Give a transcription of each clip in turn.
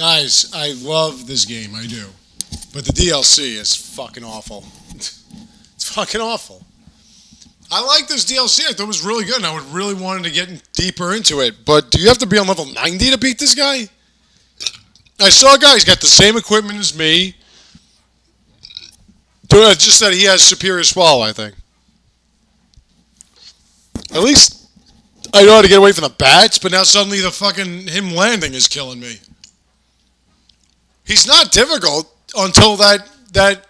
Guys, I love this game, I do. But the DLC is fucking awful. It's fucking awful. I like this DLC. I thought it was really good, and I would really wanted to get deeper into it. But do you have to be on level 90 to beat this guy? I saw a guy, he's got the same equipment as me. Just that he has superior swallow, I think. At least I know how to get away from the bats, but now suddenly the fucking him landing is killing me. He's not difficult until that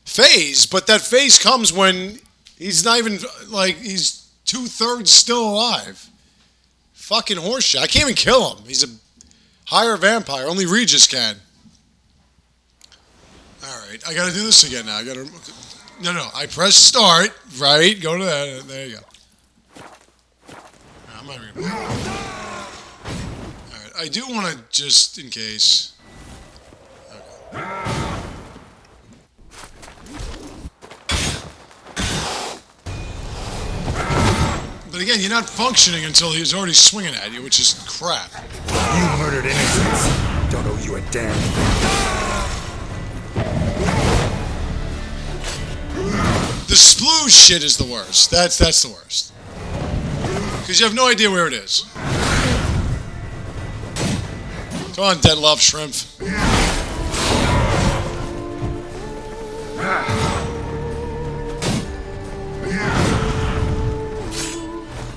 phase, but that phase comes when he's not even, like, he's 2/3 still alive. Fucking horseshit. I can't even kill him. He's a higher vampire. Only Regis can. Alright, I gotta do this again now. No, I press start, right? Go to that. There you go. I'm not even gonna... Alright, I do want to, just in case... Okay. But again, you're not functioning until he's already swinging at you, which is crap. You murdered innocents. Don't owe you a damn thing. The splooge shit is the worst. That's the worst. Because you have no idea where it is. Come on, Dettlaff shrimp.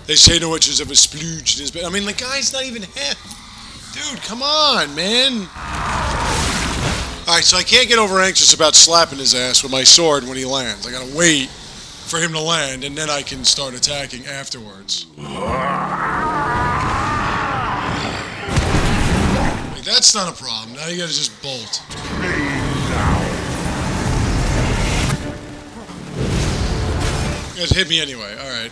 They say no witches ever splooged his bed. I mean, the guy's not even half. Dude, come on, man. Alright, so I can't get over anxious about slapping his ass with my sword when he lands. I gotta wait for him to land, and then I can start attacking afterwards. Like, that's not a problem. Now you gotta just bolt. You guys hit me anyway. Alright.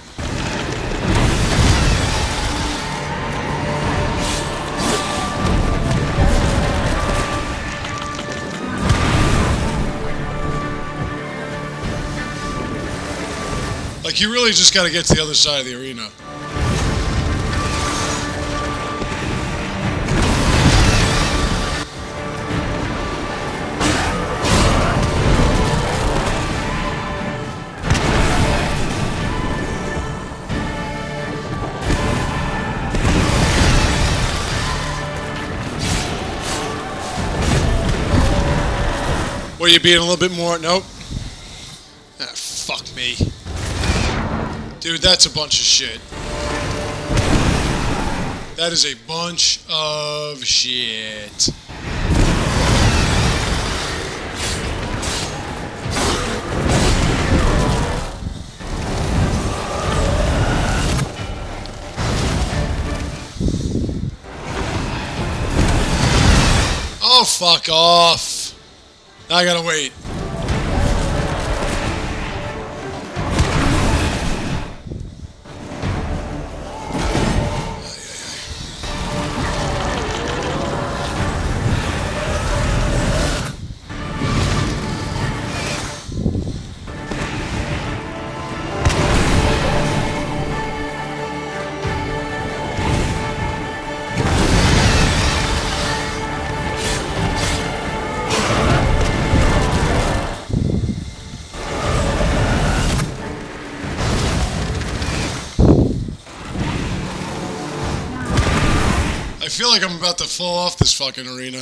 Like, you really just gotta get to the other side of the arena. Were you being a little bit more... Nope. Ah, fuck me. Dude, that's a bunch of shit. That is a bunch of shit. Oh, fuck off. Now I gotta wait. I feel like I'm about to fall off this fucking arena.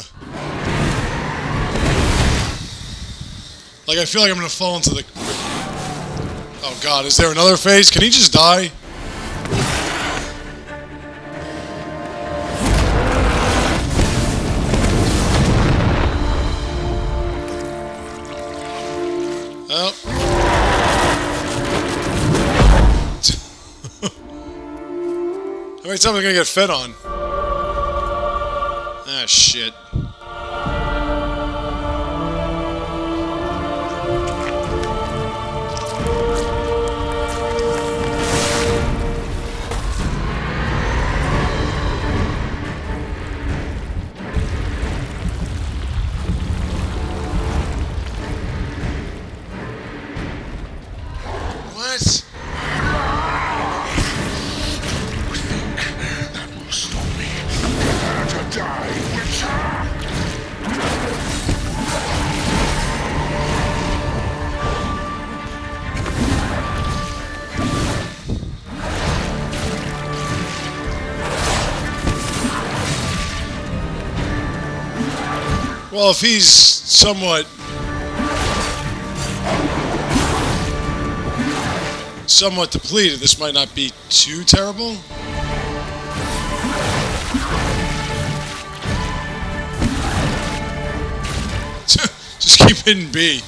Like, I feel like I'm gonna fall into the... Oh god, is there another phase? Can he just die? Oh. How many times am I gonna get fed on? Ah, shit. What? That will stop me. Prepare to die, Witcher! Well, if he's somewhat depleted, this might not be too terrible. Just keep hitting B.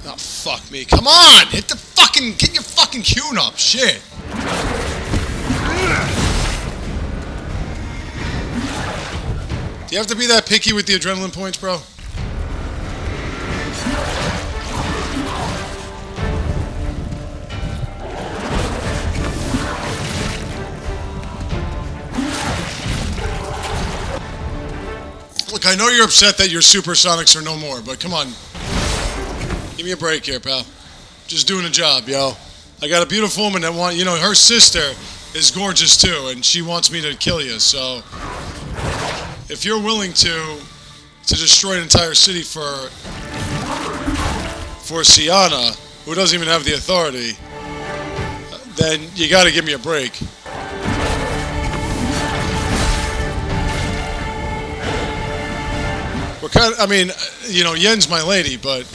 Oh, fuck me. Come on! Get your fucking Q up. Shit. Do you have to be that picky with the adrenaline points, bro? Look, I know you're upset that your supersonics are no more, but come on. Give me a break here, pal. Just doing a job, yo. I got a beautiful woman that her sister is gorgeous too, and she wants me to kill you, so if you're willing to destroy an entire city for Syanna, who doesn't even have the authority, then you got to give me a break. We're kind of, Yen's my lady, but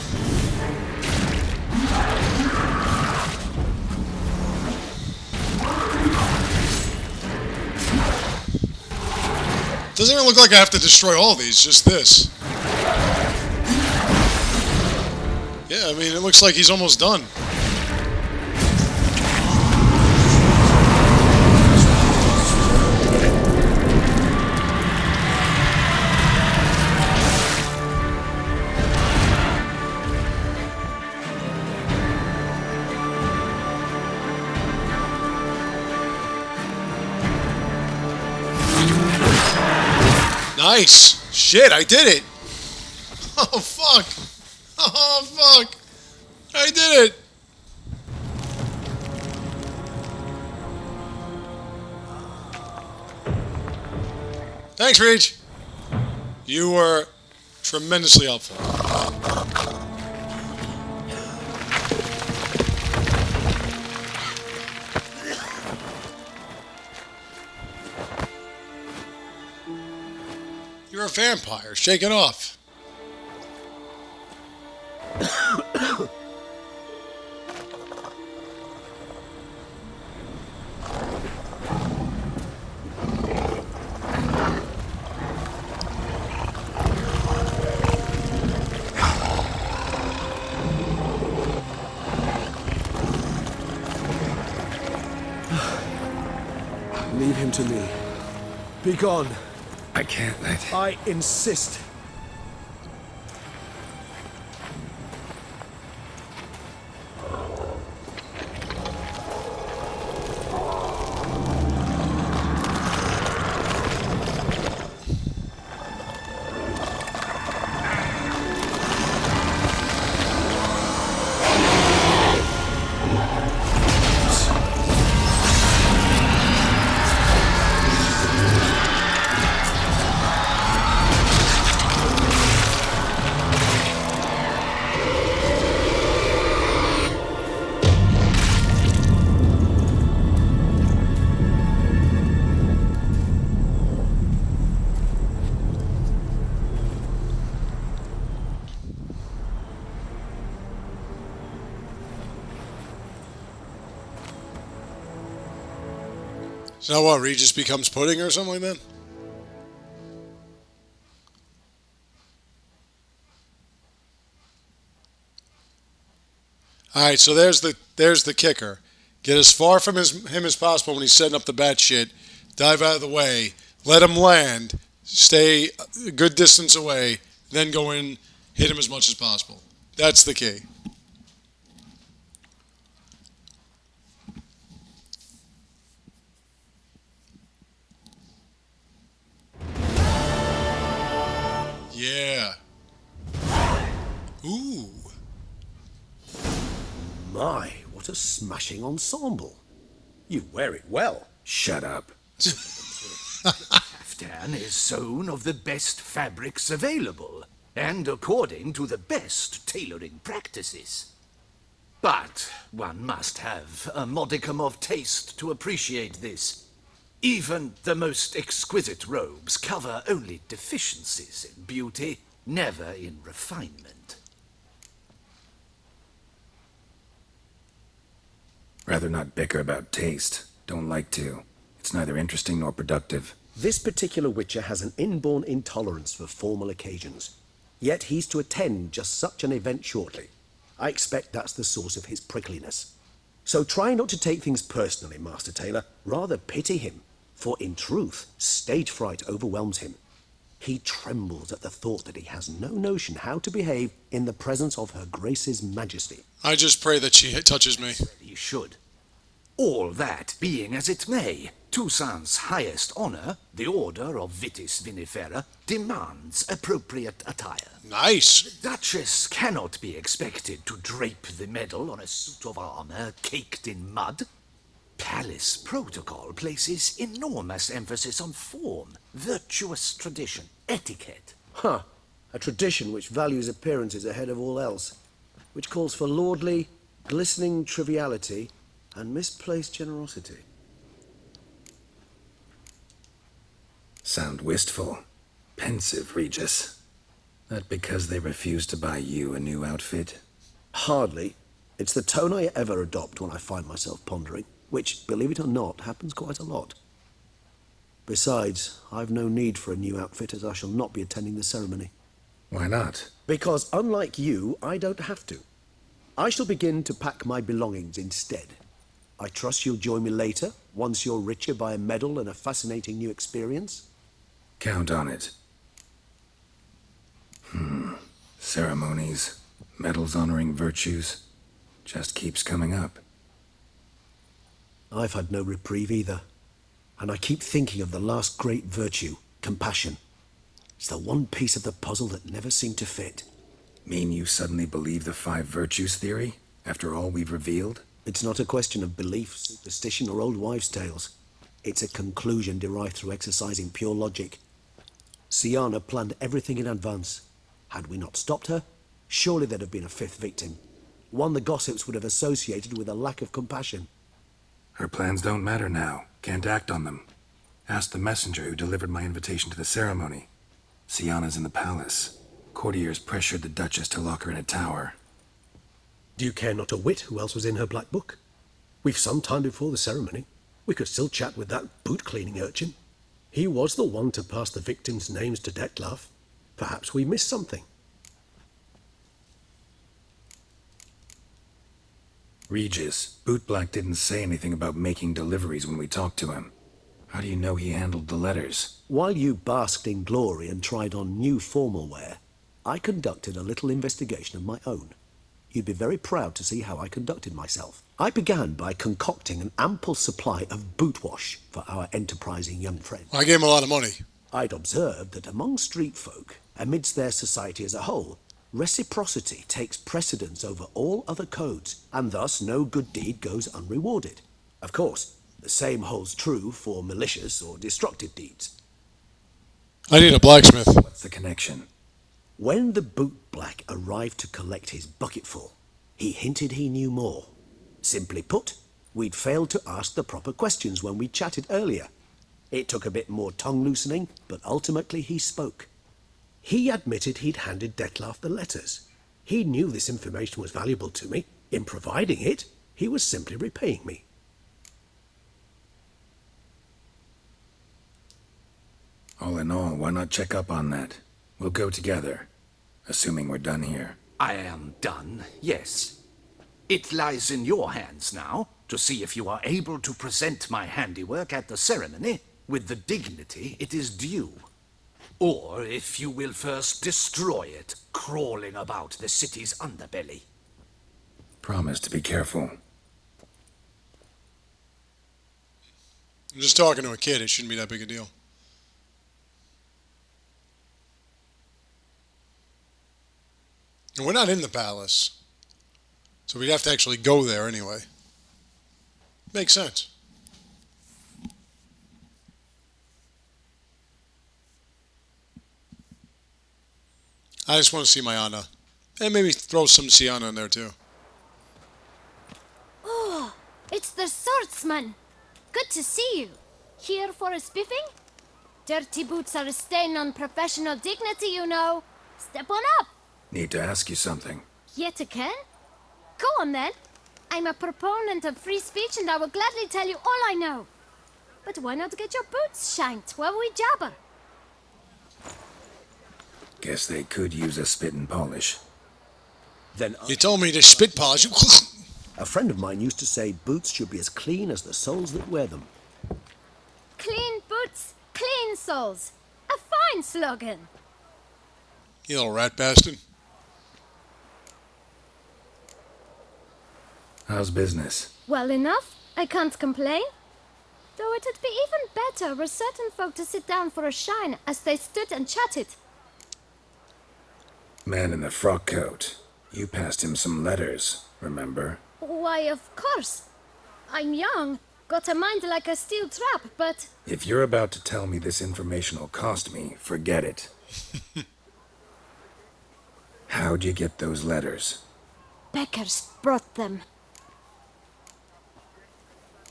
doesn't even look like I have to destroy all these, just this. Yeah, it looks like he's almost done. Nice. Shit, I did it. Oh, fuck. Oh, fuck. I did it. Thanks, Reach. You were tremendously helpful. You're a vampire. Shake it off. Leave him to me. Be gone. I can't let... I insist. So now what, Regis becomes pudding or something like that? Alright, so there's the kicker. Get as far from him as possible when he's setting up the bat shit. Dive out of the way. Let him land. Stay a good distance away. Then go in, hit him as much as possible. That's the key. Yeah. Ooh. My, what a smashing ensemble. You wear it well. Shut up. Kaftan is sewn of the best fabrics available, and according to the best tailoring practices. But one must have a modicum of taste to appreciate this. Even the most exquisite robes cover only deficiencies in beauty, never in refinement. Rather not bicker about taste. Don't like to. It's neither interesting nor productive. This particular Witcher has an inborn intolerance for formal occasions. Yet he's to attend just such an event shortly. I expect that's the source of his prickliness. So try not to take things personally, Master Taylor. Rather pity him. For in truth, stage fright overwhelms him. He trembles at the thought that he has no notion how to behave in the presence of Her Grace's Majesty. I just pray that she touches me. He should. All that being as it may, Toussaint's highest honor, the Order of Vitis Vinifera, demands appropriate attire. Nice. The Duchess cannot be expected to drape the medal on a suit of armor caked in mud. Palace protocol places enormous emphasis on form, virtuous tradition, etiquette. Huh. A tradition which values appearances ahead of all else. Which calls for lordly, glistening triviality and misplaced generosity. Sound wistful. Pensive, Regis. That because they refuse to buy you a new outfit? Hardly. It's the tone I ever adopt when I find myself pondering, which, believe it or not, happens quite a lot. Besides, I've no need for a new outfit as I shall not be attending the ceremony. Why not? Because unlike you, I don't have to. I shall begin to pack my belongings instead. I trust you'll join me later, once you're richer by a medal and a fascinating new experience. Count on it. Ceremonies, medals honoring virtues, just keeps coming up. I've had no reprieve either. And I keep thinking of the last great virtue, compassion. It's the one piece of the puzzle that never seemed to fit. Mean you suddenly believe the 5 virtues theory, after all we've revealed? It's not a question of belief, superstition, or old wives' tales. It's a conclusion derived through exercising pure logic. Syanna planned everything in advance. Had we not stopped her, surely there'd have been a 5th victim. One the gossips would have associated with a lack of compassion. Her plans don't matter now. Can't act on them. Ask the messenger who delivered my invitation to the ceremony. Syanna's in the palace. Courtiers pressured the Duchess to lock her in a tower. Do you care not a whit who else was in her black book? We've some time before the ceremony. We could still chat with that boot-cleaning urchin. He was the one to pass the victims' names to Dettlaff. Perhaps we missed something. Regis, Bootblack didn't say anything about making deliveries when we talked to him. How do you know he handled the letters? While you basked in glory and tried on new formal wear, I conducted a little investigation of my own. You'd be very proud to see how I conducted myself. I began by concocting an ample supply of boot wash for our enterprising young friend. I gave him a lot of money. I'd observed that among street folk, amidst their society as a whole, reciprocity takes precedence over all other codes, and thus no good deed goes unrewarded. Of course, the same holds true for malicious or destructive deeds. I need a blacksmith. What's the connection? When the bootblack arrived to collect his bucketful, he hinted he knew more. Simply put, we'd failed to ask the proper questions when we chatted earlier. It took a bit more tongue-loosening, but ultimately he spoke. He admitted he'd handed Dettlaff the letters. He knew this information was valuable to me. In providing it, he was simply repaying me. All in all, why not check up on that? We'll go together, assuming we're done here. I am done, yes. It lies in your hands now to see if you are able to present my handiwork at the ceremony with the dignity it is due. Or if you will first destroy it, crawling about the city's underbelly. Promise to be careful. I'm just talking to a kid. It shouldn't be that big a deal. And we're not in the palace. So we'd have to actually go there anyway. Makes sense. I just want to see my Anna. And maybe throw some Syanna in there too. it's the swordsman. Good to see you. Here for a spiffing? Dirty boots are a stain on professional dignity, you know. Step on up. Need to ask you something. Yet again? Go on then. I'm a proponent of free speech and I will gladly tell you all I know. But why not get your boots shined while we jabber? Guess they could use a spit and polish. Then You told me to spit polish. a friend of mine used to say boots should be as clean as the soles that wear them. Clean boots, clean soles. A fine slogan. You little rat bastard. How's business? Well enough. I can't complain. Though it'd be even better were certain folk to sit down for a shine as they stood and chatted. Man in the frock coat. You passed him some letters, remember? Why, of course. I'm young, got a mind like a steel trap, but... If you're about to tell me this information will cost me, forget it. How'd you get those letters? Beggars brought them.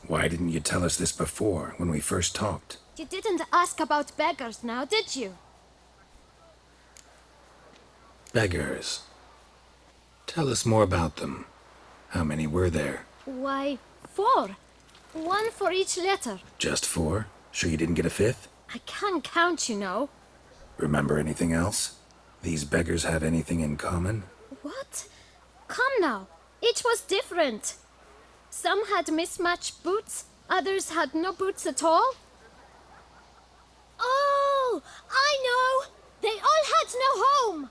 Why didn't you tell us this before, when we first talked? You didn't ask about beggars now, did you? Beggars. Tell us more about them. How many were there? Why, 4. 1 for each letter. Just 4? Sure you didn't get a 5th? I can't count, you know. Remember anything else? These beggars have anything in common? What? Come now. Each was different. Some had mismatched boots, others had no boots at all. Oh, I know! They all had no home!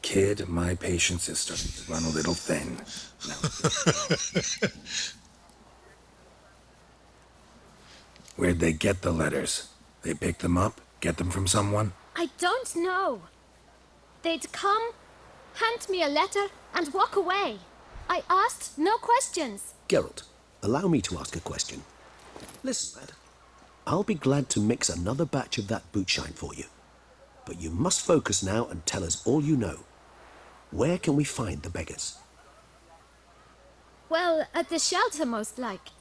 Kid, my patience is starting to run a little thin. Where'd they get the letters? They pick them up? Get them from someone? I don't know. They'd come, hand me a letter, and walk away. I asked no questions. Geralt, allow me to ask a question. Listen, lad. I'll be glad to mix another batch of that boot shine for you. But you must focus now and tell us all you know. Where can we find the beggars? Well, at the shelter, most like.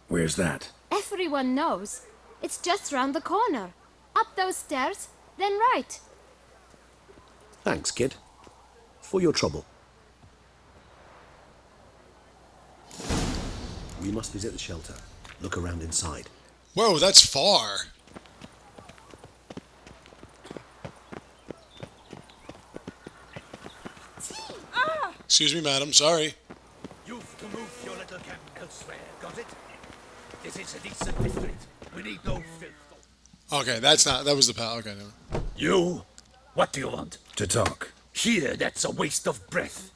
Where's that? Everyone knows. It's just round the corner. Up those stairs, then right. Thanks, kid. For your trouble. We must visit the shelter. Look around inside. Whoa, that's far. Excuse me, madam. Sorry. You've to move your little camp elsewhere, got it? This is a decent district. We need no filth. Okay, that was the pal. Okay, no. You? What do you want? To talk. Here, that's a waste of breath.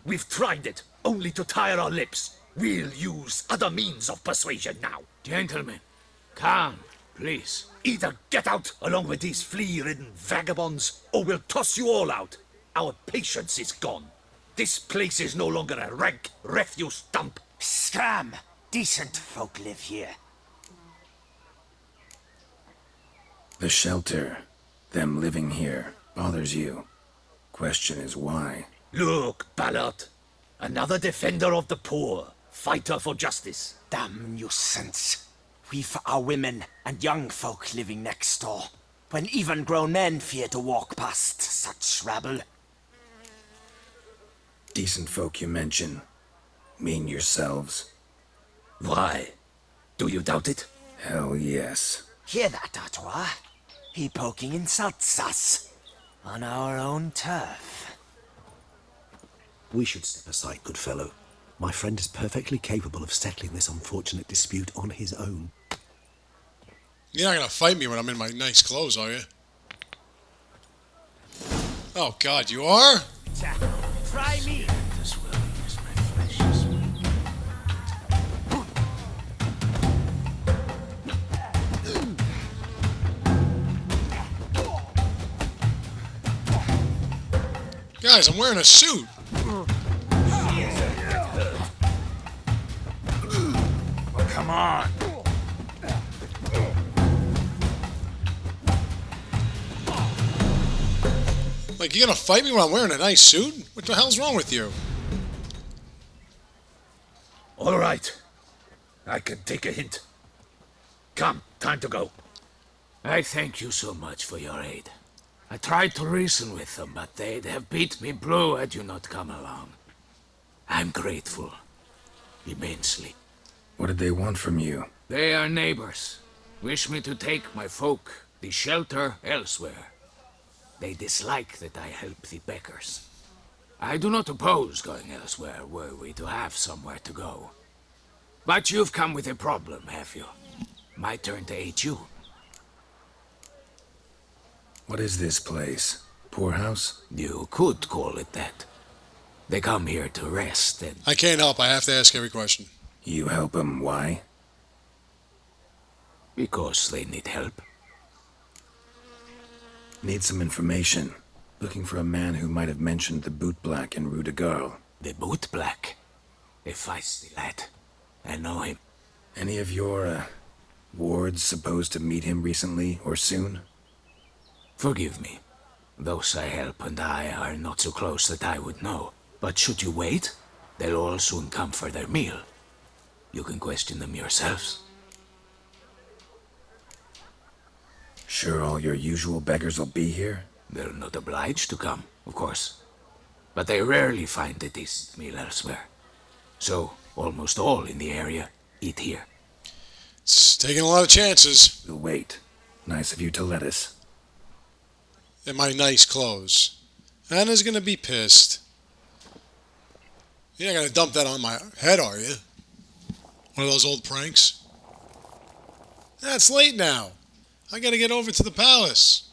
We've tried it, only to tire our lips. We'll use other means of persuasion now. Gentlemen, calm, please. Either get out along with these flea-ridden vagabonds, or we'll toss you all out. Our patience is gone. This place is no longer a rank refuse dump. Scram! Decent folk live here. The shelter, them living here, bothers you. Question is why? Look, Ballard. Another defender of the poor. Fighter for justice. Damn nuisance. We've our women and young folk living next door, when even grown men fear to walk past such rabble. Decent folk you mention. Mean yourselves? Why? Do you doubt it? Hell yes. Hear that, Artois? He poking insults us. On our own turf. We should step aside, good fellow. My friend is perfectly capable of settling this unfortunate dispute on his own. You're not gonna fight me when I'm in my nice clothes, are you? Oh God, you are? Try me. This will use my flesh. Guys, I'm wearing a suit. Oh, come on. Like, you're gonna fight me when I'm wearing a nice suit? What the hell's wrong with you? All right. I can take a hint. Come, time to go. I thank you so much for your aid. I tried to reason with them, but they'd have beat me blue had you not come along. I'm grateful. Immensely. What did they want from you? They are neighbors. Wish me to take my folk, the shelter, elsewhere. They dislike that I help the beggars. I do not oppose going elsewhere, were we to have somewhere to go. But you've come with a problem, have you? My turn to aid you. What is this place? Poorhouse? You could call it that. They come here to rest and... I can't help. I have to ask every question. You help them, why? because they need help. Need some information. Looking for a man who might have mentioned the bootblack in Rue de Garl. The bootblack? A feisty lad. I know him. Any of your, wards supposed to meet him recently or soon? Forgive me. Those I help and I are not so close that I would know. But should you wait, they'll all soon come for their meal. You can question them yourselves. Sure all your usual beggars will be here? They're not obliged to come, of course. But they rarely find a decent meal elsewhere. So, almost all in the area eat here. It's taking a lot of chances. We'll wait. Nice of you to let us. In my nice clothes. Anna's gonna be pissed. You're not gonna dump that on my head, are you? One of those old pranks? It's late now. I gotta get over to the palace.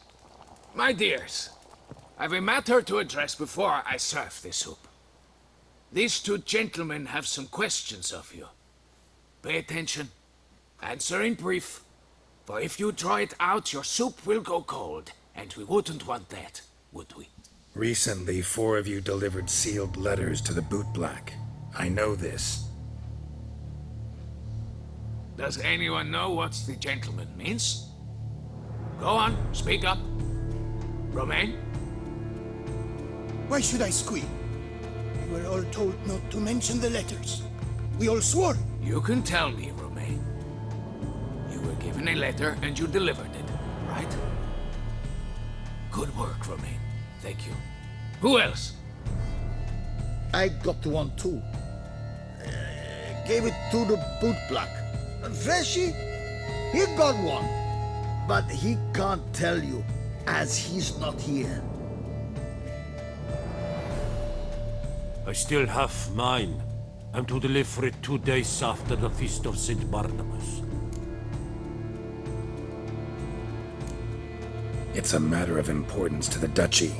My dears, I've a matter to address before I serve the soup. These two gentlemen have some questions of you. Pay attention. Answer in brief. For if you draw it out, your soup will go cold. And we wouldn't want that, would we? Recently, 4 of you delivered sealed letters to the bootblack. I know this. Does anyone know what the gentleman means? Go on, speak up. Romain? Why should I squeal? We were all told not to mention the letters. We all swore. You can tell me, Romain. You were given a letter and you delivered it, right? Good work, Romain. Thank you. Who else? I got one too. Gave it to the bootblack. Freshy, he got one. But he can't tell you, as he's not here. I still have mine. I'm to deliver it 2 days after the Feast of St. Barnabas. It's a matter of importance to the Duchy.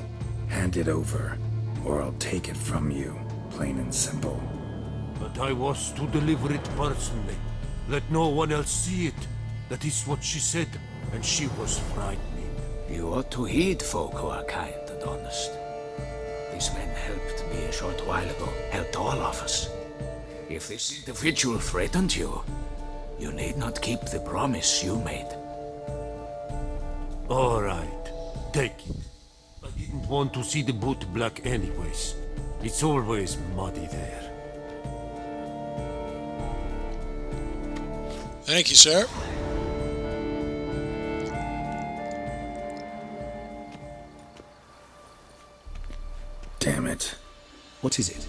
Hand it over, or I'll take it from you, plain and simple. But I was to deliver it personally. Let no one else see it. That is what she said, and she was frightening. You ought to heed folk who are kind and honest. These men helped me a short while ago, helped all of us. If this individual threatened you, you need not keep the promise you made. All right, take it. I didn't want to see the bootblack anyways. It's always muddy there. Thank you, sir. Damn it. What is it?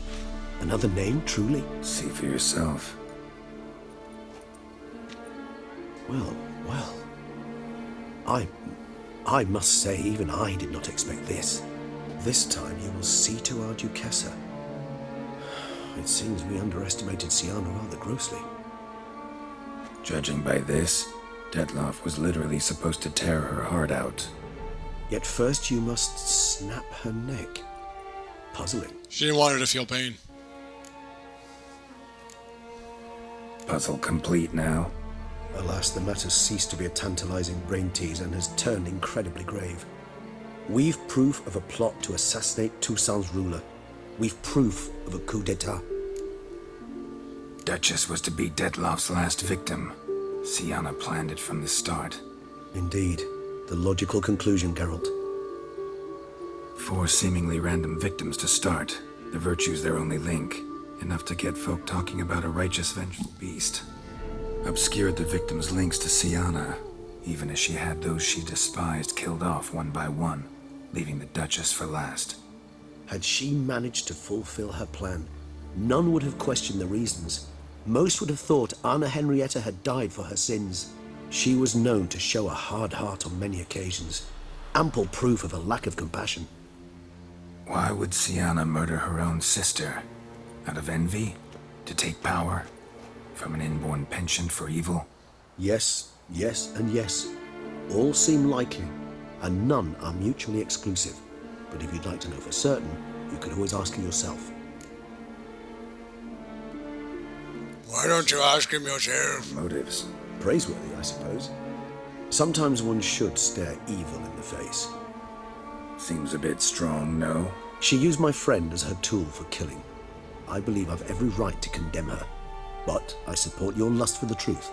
Another name, truly? See for yourself. Well. I must say, even I did not expect this. This time you will see to our Duchessa. It seems we underestimated Syanna rather grossly. Judging by this, Dettlaff was literally supposed to tear her heart out. Yet first you must snap her neck. Puzzling. She didn't want her to feel pain. Puzzle complete now. Alas, the matter's ceased to be a tantalizing brain tease and has turned incredibly grave. We've proof of a plot to assassinate Toussaint's ruler. We've proof of a coup d'etat. Duchess was to be Dettlaff's last victim. Syanna planned it from the start. Indeed. The logical conclusion, Geralt. 4 seemingly random victims to start. The virtue's their only link. Enough to get folk talking about a righteous, vengeful beast. obscured the victim's links to Syanna, even as she had those she despised killed off one by one, leaving the Duchess for last. Had she managed to fulfill her plan, none would have questioned the reasons. Most would have thought Anna Henrietta had died for her sins. She was known to show a hard heart on many occasions, ample proof of a lack of compassion. Why would Syanna murder her own sister? Out of envy? To take power? From an inborn penchant for evil? Yes, yes, and yes. All seem likely, and none are mutually exclusive. But if you'd like to know for certain, you could always ask her yourself. Why don't you ask him yourself? Motives. Praiseworthy, I suppose. Sometimes one should stare evil in the face. Seems a bit strong, no? She used my friend as her tool for killing. I believe I've every right to condemn her. But I support your lust for the truth.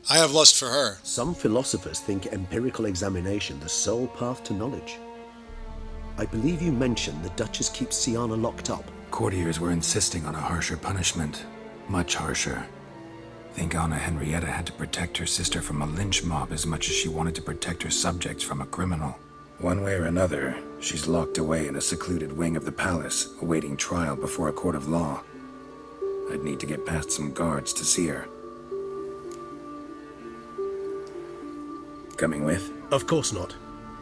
I have lust for her. Some philosophers think empirical examination the sole path to knowledge. I believe you mentioned the Duchess keeps Syanna locked up. Courtiers were insisting on a harsher punishment. Much harsher. Think Anna Henrietta had to protect her sister from a lynch mob as much as she wanted to protect her subjects from a criminal. One way or another, she's locked away in a secluded wing of the palace, awaiting trial before a court of law. I'd need to get past some guards to see her. Coming with? Of course not.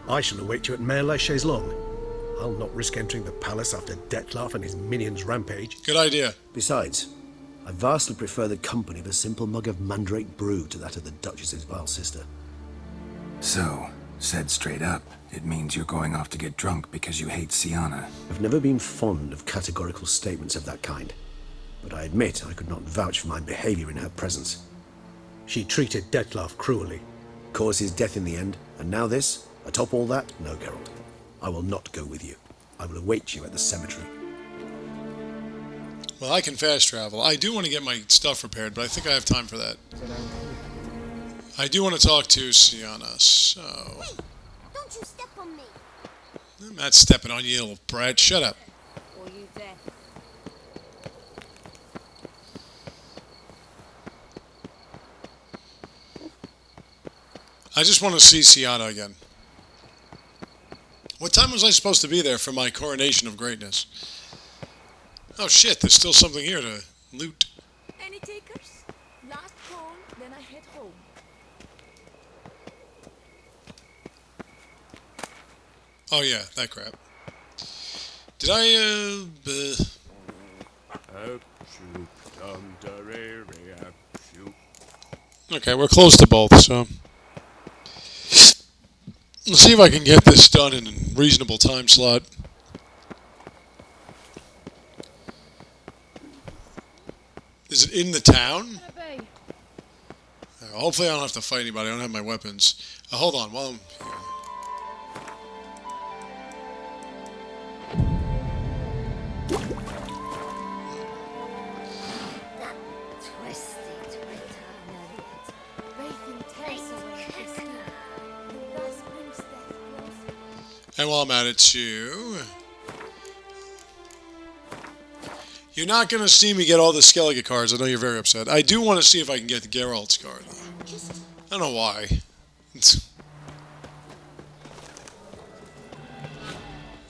I shall await you at Mare la Chaise-Longue. I'll not risk entering the palace after Dettlaff and his minions rampage. Good idea. Besides, I vastly prefer the company of a simple mug of mandrake brew to that of the Duchess's vile sister. So, said straight up, it means you're going off to get drunk because you hate Syanna. I've never been fond of categorical statements of that kind, but I admit I could not vouch for my behavior in her presence. She treated Dettlaff cruelly, caused his death in the end, and now this? Atop all that? No, Geralt. I will not go with you. I will await you at the cemetery. Well, I can fast travel. I do want to get my stuff repaired, but I think I have time for that. I do want to talk to Syanna, so... Don't you step on me. I'm not stepping on you, little brat. Shut up. Or you there. I just want to see Syanna again. What time was I supposed to be there for my coronation of greatness? Oh shit, there's still something here to loot. Any takers? Last call, then I head home. Oh yeah, that crap. Did I, Okay, we're close to both, so... Let's see if I can get this done in a reasonable time slot. Is it in the town? Hopefully I don't have to fight anybody. I don't have my weapons. Hold on while I'm here. And while I'm at it too, you're not going to see me get all the Skellige cards. I know you're very upset. I do want to see if I can get the Geralt's card. I don't know why.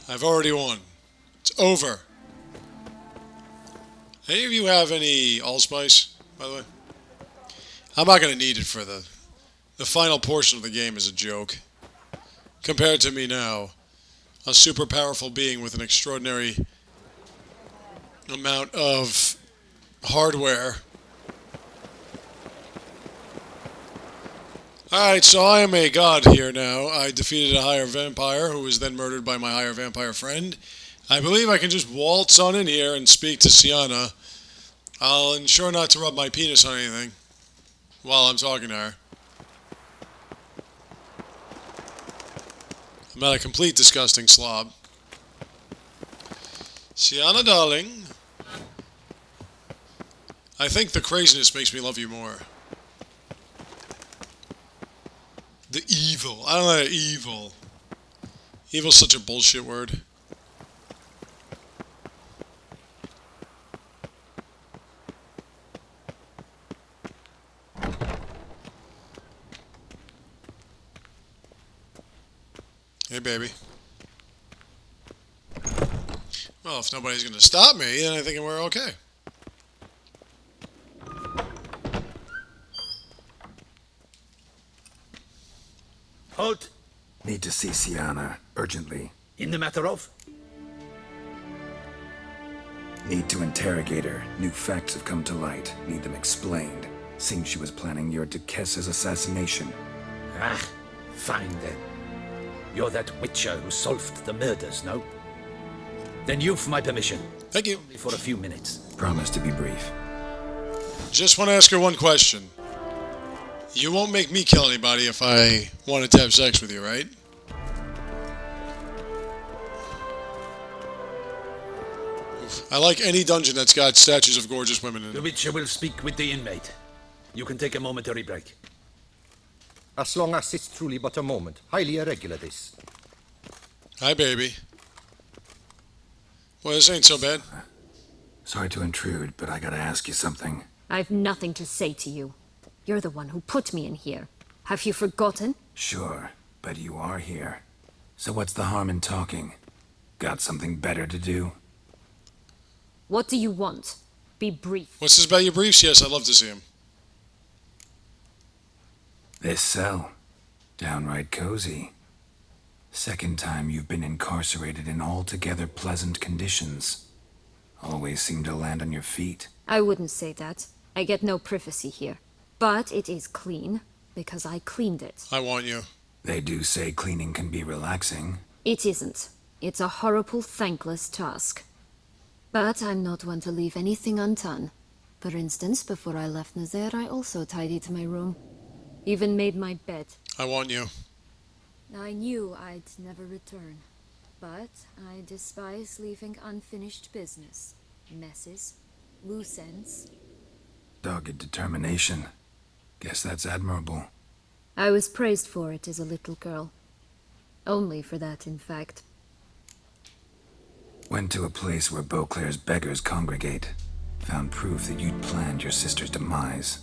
I've already won. It's over. Any of you have any allspice, by the way? I'm not going to need it for the final portion of the game is a joke. Compared to me now, a super powerful being with an extraordinary amount of hardware. Alright, so I am a god here now. I defeated a higher vampire who was then murdered by my higher vampire friend. I believe I can just waltz on in here and speak to Syanna. I'll ensure not to rub my penis on anything while I'm talking to her. I'm not a complete disgusting slob. Syanna, darling. I think the craziness makes me love you more. The evil. I don't know, evil. Evil's such a bullshit word. baby. Well, if nobody's going to stop me, then I think we're okay. Halt! Need to see Syanna, urgently. In the matter of? Need to interrogate her. New facts have come to light. Need them explained. Seems she was planning your Duquesse's assassination. Ah, fine then. You're that witcher who solved the murders, no? Then you've my permission. Thank you. Only for a few minutes. Promise to be brief. Just want to ask her one question. You won't make me kill anybody if I wanted to have sex with you, right? I like any dungeon that's got statues of gorgeous women in The it. witcher will speak with the inmate. You can take a momentary break. As long as it's truly but a moment. Highly irregular, this. Hi, baby. Well, this ain't so bad. Sorry to intrude, but I gotta ask you something. I've nothing to say to you. You're the one who put me in here. Have you forgotten? Sure, but you are here. So what's the harm in talking? Got something better to do? What do you want? Be brief. What's this about your briefs? Yes, I'd love to see him. This cell. Downright cozy. Second time you've been incarcerated in altogether pleasant conditions. Always seem to land on your feet. I wouldn't say that. I get no privacy here. But it is clean, because I cleaned it. I want you. They do say cleaning can be relaxing. It isn't. It's a horrible, thankless task. But I'm not one to leave anything undone. For instance, before I left Nazaire, I also tidied my room. Even made my bed. I want you. I knew I'd never return. But I despise leaving unfinished business. Messes. Loose ends. Dogged determination. Guess that's admirable. I was praised for it as a little girl. Only for that, in fact. Went to a place where Beauclair's beggars congregate. Found proof that you'd planned your sister's demise.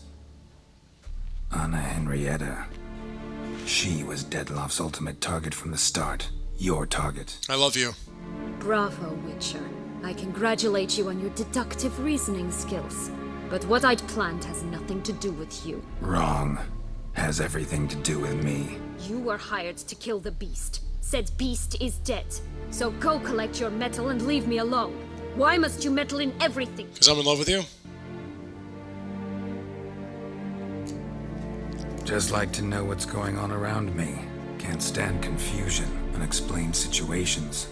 Anna Henrietta. She was Dettlaff's ultimate target from the start. Your target. I love you. Bravo, Witcher. I congratulate you on your deductive reasoning skills. But what I'd planned has nothing to do with you. Wrong. Has everything to do with me. You were hired to kill the beast. Said beast is dead. So go collect your metal and leave me alone. Why must you meddle in everything? Because I'm in love with you? Just like to know what's going on around me. Can't stand confusion, unexplained situations.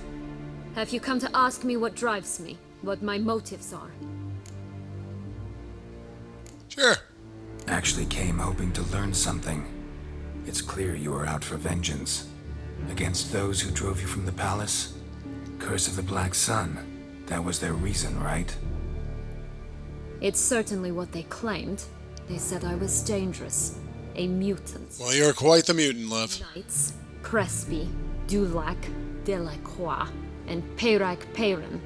Have you come to ask me what drives me? What my motives are? Sure. Actually came hoping to learn something. It's clear you were out for vengeance. Against those who drove you from the palace? Curse of the Black Sun. That was their reason, right? It's certainly what they claimed. They said I was dangerous. A mutant. Well, you're quite the mutant, love. Knights, Crespi, Dulac, Delacroix, and Peyrac Peyran.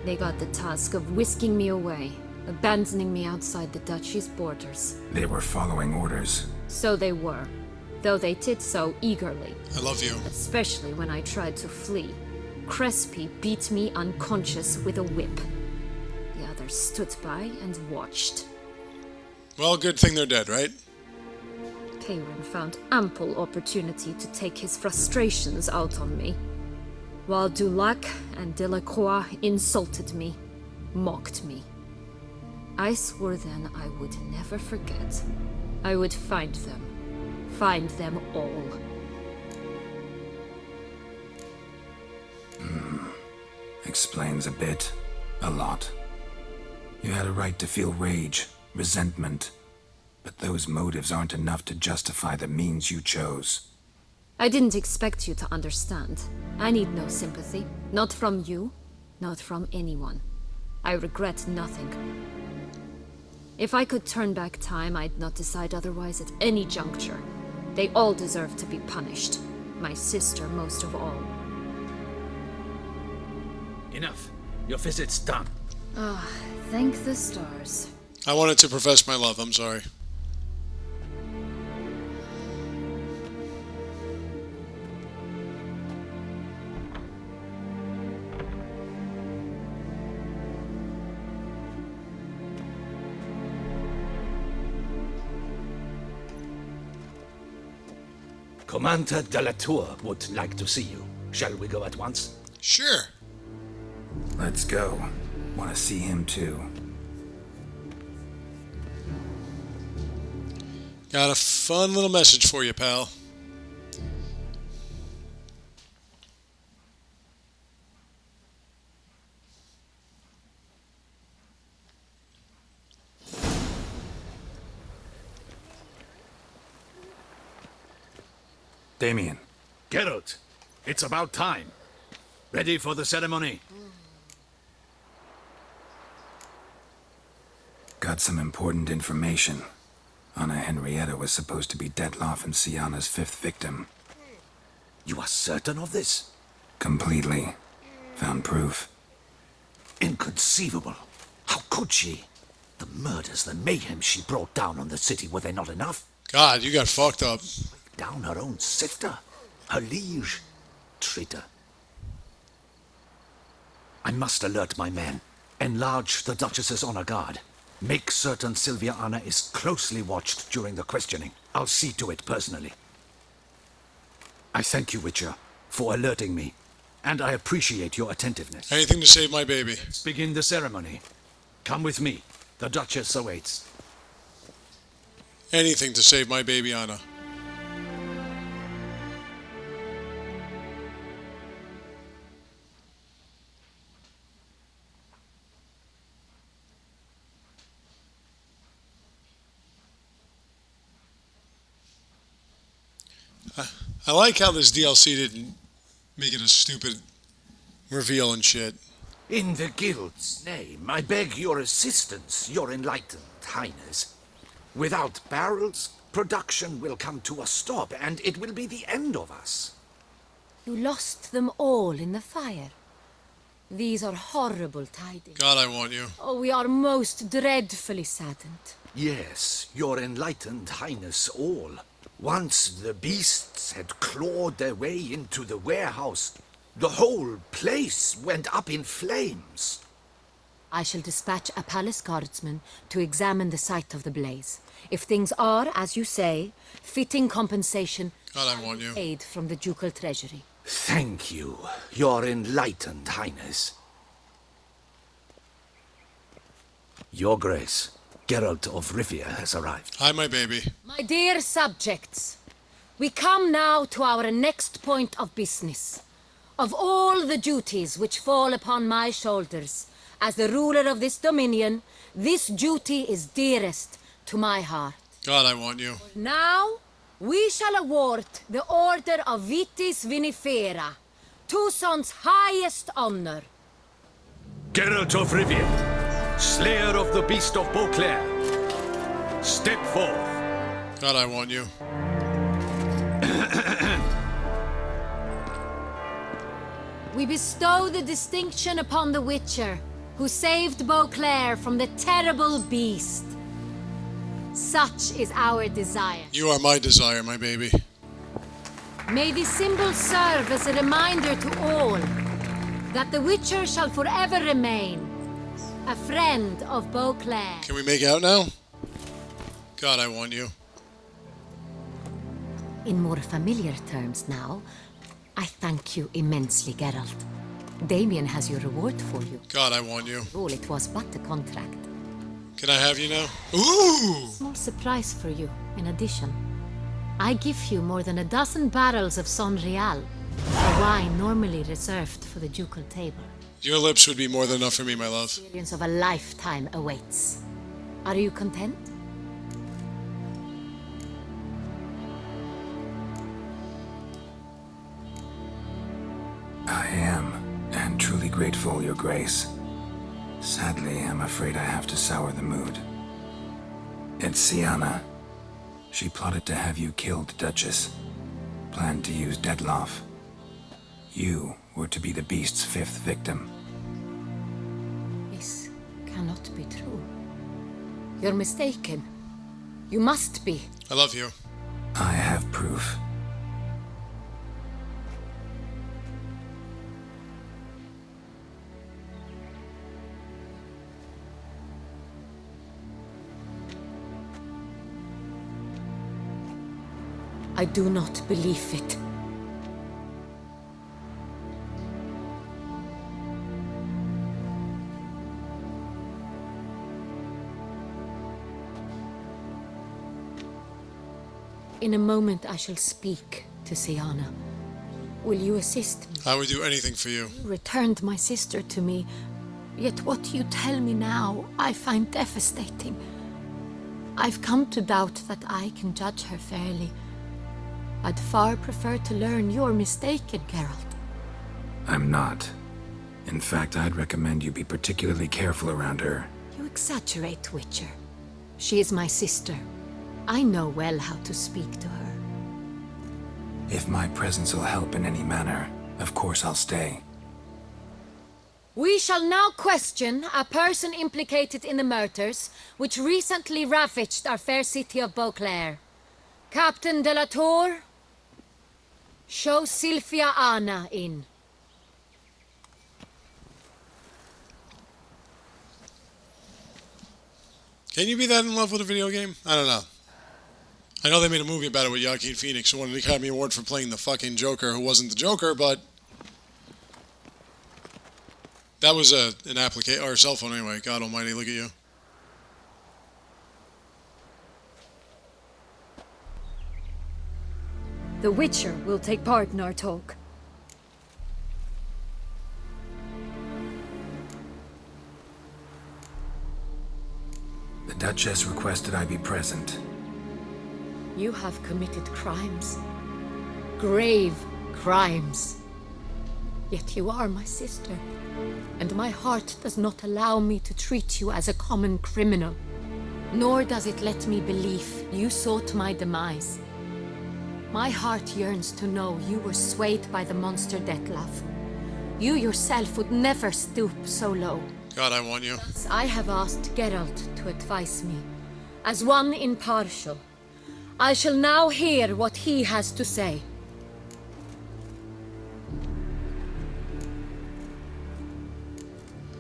They got the task of whisking me away, abandoning me outside the duchy's borders. They were following orders. So they were, though they did so eagerly. I love you. Especially when I tried to flee. Crespi beat me unconscious with a whip. The others stood by and watched. Well, good thing they're dead, right? Peyran found ample opportunity to take his frustrations out on me, while Dulac and Delacroix insulted me, mocked me. I swore then I would never forget. I would find them all. Explains a bit. A lot. You had a right to feel rage, resentment. But those motives aren't enough to justify the means you chose. I didn't expect you to understand. I need no sympathy. Not from you, not from anyone. I regret nothing. If I could turn back time, I'd not decide otherwise at any juncture. They all deserve to be punished. My sister most of all. Enough. Your visit's done. Ah, thank the stars. I wanted to profess my love. I'm sorry. Commander Dettlaff would like to see you. Shall we go at once? Sure. Let's go. Want to see him too. Got a fun little message for you, pal. Damien. Geralt, it's about time. Ready for the ceremony? Got some important information. Anna Henrietta was supposed to be Dettlaff and Syanna's 5th victim. You are certain of this? Completely. Found proof. Inconceivable. How could she? The murders, the mayhem she brought down on the city, were they not enough? God, you got fucked up. Down her own sister, her liege. Traitor. I must alert my men. Enlarge the Duchess's honor guard. Make certain Sylvia Anna is closely watched during the questioning. I'll see to it personally. I thank you, Witcher, for alerting me, and I appreciate your attentiveness. Anything to save my baby. Let's begin the ceremony. Come with me. The Duchess awaits. Anything to save my baby, Anna. I like how this DLC didn't make it a stupid reveal and shit. In the Guild's name, I beg your assistance, your enlightened highness. Without barrels, production will come to a stop, and it will be the end of us. You lost them all in the fire. These are horrible tidings. God, I want you. Oh, we are most dreadfully saddened. Yes, your enlightened highness all. Once the beasts had clawed their way into the warehouse, the whole place went up in flames. I shall dispatch a palace guardsman to examine the site of the blaze. If things are, as you say, fitting compensation, God, I want you. Aid from the ducal treasury. Thank you, your enlightened highness. Your Grace, Geralt of Rivia has arrived. Hi, my baby. My dear subjects, we come now to our next point of business. Of all the duties which fall upon my shoulders, as the ruler of this dominion, this duty is dearest to my heart. God, I want you. Now, we shall award the Order of Vitis Vinifera, Tucson's highest honor. Geralt of Rivia, slayer of the beast of Beauclair, step forth. God, I want you. We bestow the distinction upon the Witcher, who saved Beauclair from the terrible beast. Such is our desire. You are my desire, my baby. May this symbol serve as a reminder to all that the Witcher shall forever remain a friend of Beauclair. Can we make out now? God, I want you. In more familiar terms now, I thank you immensely, Geralt. Damien has your reward for you. God, I want you. Oh, it was but a contract. Can I have you now? Ooh! Small surprise for you, in addition. I give you more than a dozen barrels of Son Real, a wine normally reserved for the ducal table. Your lips would be more than enough for me, my love. The experience of a lifetime awaits. Are you content? I am, and truly grateful, Your Grace. Sadly, I'm afraid I have to sour the mood. It's Syanna. She plotted to have you killed, Duchess. Planned to use Dettlaff. You were to be the beast's 5th victim. This cannot be true. You're mistaken. You must be. I love you. I have proof. I do not believe it. In a moment I shall speak to Syanna. Will you assist me? I would do anything for you. You returned my sister to me, yet what you tell me now I find devastating. I've come to doubt that I can judge her fairly. I'd far prefer to learn you're mistaken, Geralt. I'm not. In fact, I'd recommend you be particularly careful around her. You exaggerate, Witcher. She is my sister. I know well how to speak to her. If my presence will help in any manner, of course I'll stay. We shall now question a person implicated in the murders which recently ravaged our fair city of Beauclair. Captain de la Tour, show Sylvia Anna in. Can you be that in love with a video game? I don't know. I know they made a movie about it with Joaquin Phoenix who won the Academy Award for playing the fucking Joker who wasn't the Joker, but that was an application or a cell phone anyway. God almighty, look at you. The Witcher will take part in our talk. The Duchess requested I be present. You have committed crimes. Grave crimes. Yet you are my sister, and my heart does not allow me to treat you as a common criminal. Nor does it let me believe you sought my demise. My heart yearns to know you were swayed by the monster Dettlaff. You yourself would never stoop so low. God, I want you. I have asked Geralt to advise me, as one impartial. I shall now hear what he has to say.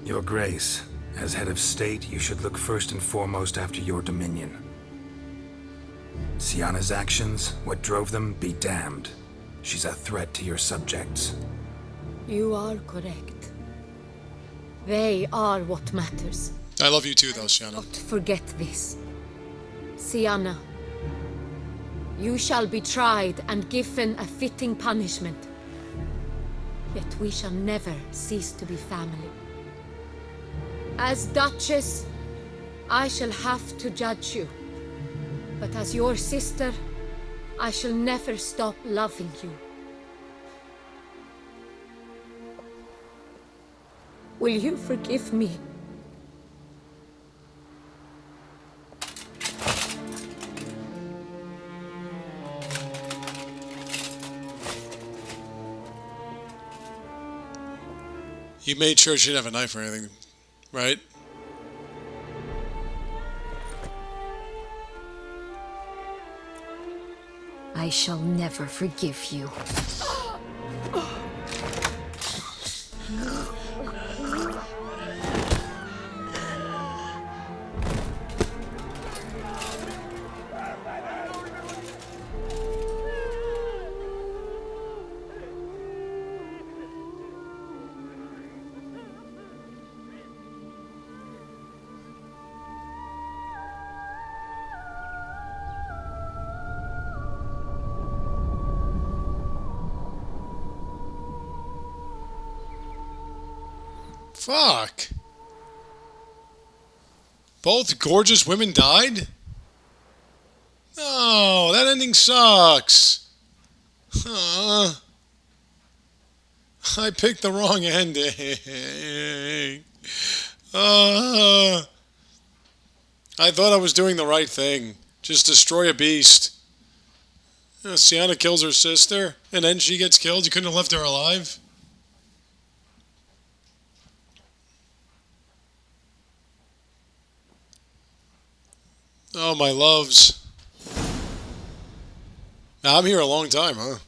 Your Grace, as head of state, you should look first and foremost after your dominion. Syanna's actions, what drove them, be damned. She's a threat to your subjects. You are correct. They are what matters. I love you too, though, Syanna. Don't forget this. Syanna, you shall be tried and given a fitting punishment. Yet we shall never cease to be family. As Duchess, I shall have to judge you. But as your sister, I shall never stop loving you. Will you forgive me? You made sure she didn't have a knife or anything, right? I shall never forgive you. Fuck. Both gorgeous women died? No, that ending sucks. I picked the wrong ending. I thought I was doing the right thing. Just destroy a beast. Syanna kills her sister, and then she gets killed. You couldn't have left her alive? Oh, my loves. Now, I'm here a long time, huh?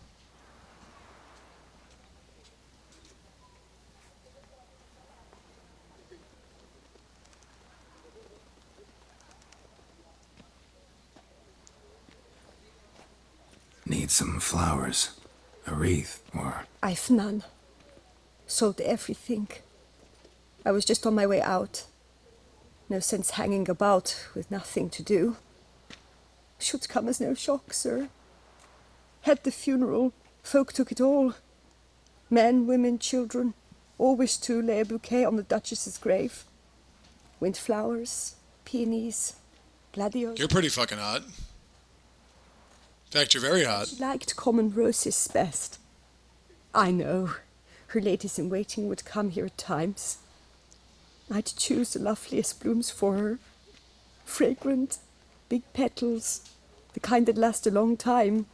Need need some flowers. A wreath, or... I've none. Sold everything. I was just on my way out. No sense hanging about with nothing to do. Should come as no shock, sir. Had the funeral. Folk took it all. Men, women, children. All wished to lay a bouquet on the Duchess's grave. Windflowers, peonies, gladiolus. You're pretty fucking hot. In fact, you're very hot. She liked common roses best. I know. Her ladies-in-waiting would come here at times. I'd choose the loveliest blooms for her. Fragrant, big petals, the kind that last a long time.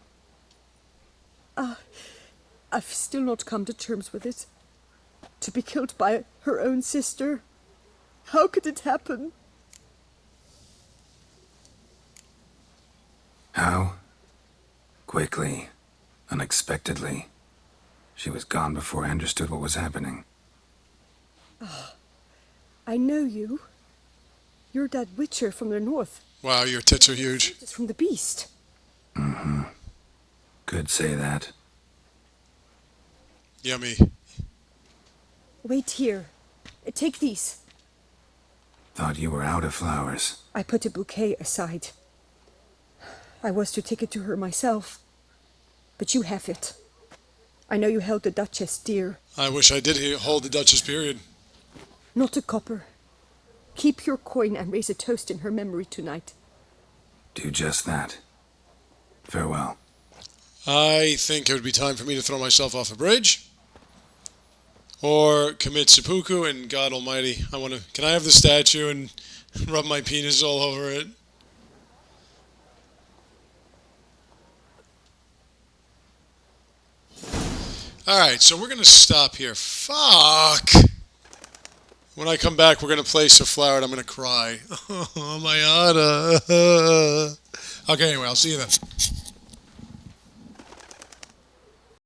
I've still not come to terms with it. To be killed by her own sister. How could it happen? How? Quickly. Unexpectedly. She was gone before I understood what was happening. I know you. You're that witcher from the north. Wow, your tits are huge. It's from the beast. Mm-hmm. Could say that. Yummy. Wait here. Take these. Thought you were out of flowers. I put a bouquet aside. I was to take it to her myself. But you have it. I know you held the Duchess dear. I wish I did hold the Duchess, period. Not a copper. Keep your coin and raise a toast in her memory tonight. Do just that. Farewell. I think it would be time for me to throw myself off a bridge. Or commit seppuku, and God almighty, can I have the statue and rub my penis all over it? Alright, so we're going to stop here. Fuck! When I come back, we're going to place a flower and I'm going to cry. Oh, my Ada. Okay, anyway, I'll see you then.